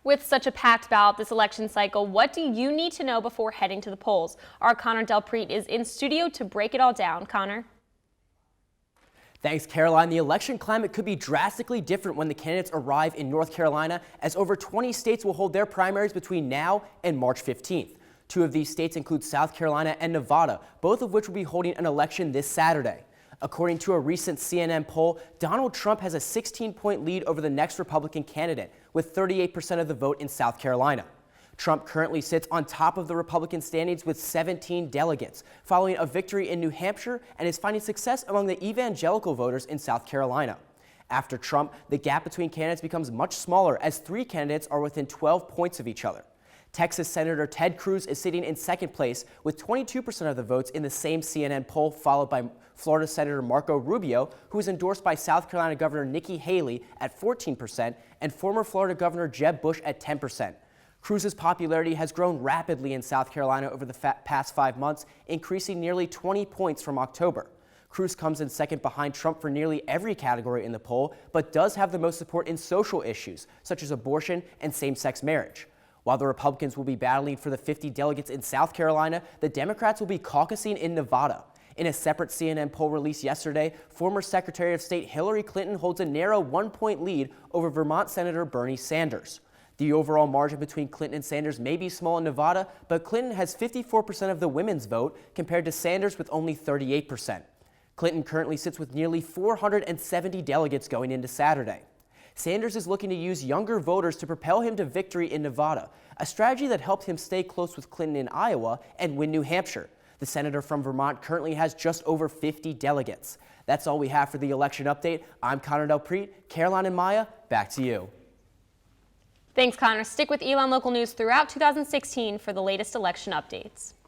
With such a packed ballot this election cycle, what do you need to know before heading to the polls? Our Connor Delpreet is in studio to break it all down. Connor? Thanks, Caroline. The election climate could be drastically different when the candidates arrive in North Carolina, as over 20 states will hold their primaries between now and March 15th. Two of these states include South Carolina and Nevada, both of which will be holding an election this Saturday. According to a recent CNN poll, Donald Trump has a 16-point lead over the next Republican candidate, with 38% of the vote in South Carolina. Trump currently sits on top of the Republican standings with 17 delegates, following a victory in New Hampshire, and is finding success among the evangelical voters in South Carolina. After Trump, the gap between candidates becomes much smaller, as 3 candidates are within 12 points of each other. Texas Senator Ted Cruz is sitting in second place with 22% of the votes in the same CNN poll, followed by Florida Senator Marco Rubio, who is endorsed by South Carolina Governor Nikki Haley at 14% and former Florida Governor Jeb Bush at 10%. Cruz's popularity has grown rapidly in South Carolina over the past 5 months, increasing nearly 20 points from October. Cruz comes in second behind Trump for nearly every category in the poll, but does have the most support in social issues, such as abortion and same-sex marriage. While the Republicans will be battling for the 50 delegates in South Carolina, the Democrats will be caucusing in Nevada. In a separate CNN poll released yesterday, former Secretary of State Hillary Clinton holds a narrow 1-point lead over Vermont Senator Bernie Sanders. The overall margin between Clinton and Sanders may be small in Nevada, but Clinton has 54% of the women's vote compared to Sanders with only 38%. Clinton currently sits with nearly 470 delegates going into Saturday. Sanders is looking to use younger voters to propel him to victory in Nevada, a strategy that helped him stay close with Clinton in Iowa and win New Hampshire. The senator from Vermont currently has just over 50 delegates. That's all we have for the election update. I'm Connor Delpreet. Caroline and Maya, back to you. Thanks, Connor. Stick with ELN Local News throughout 2016 for the latest election updates.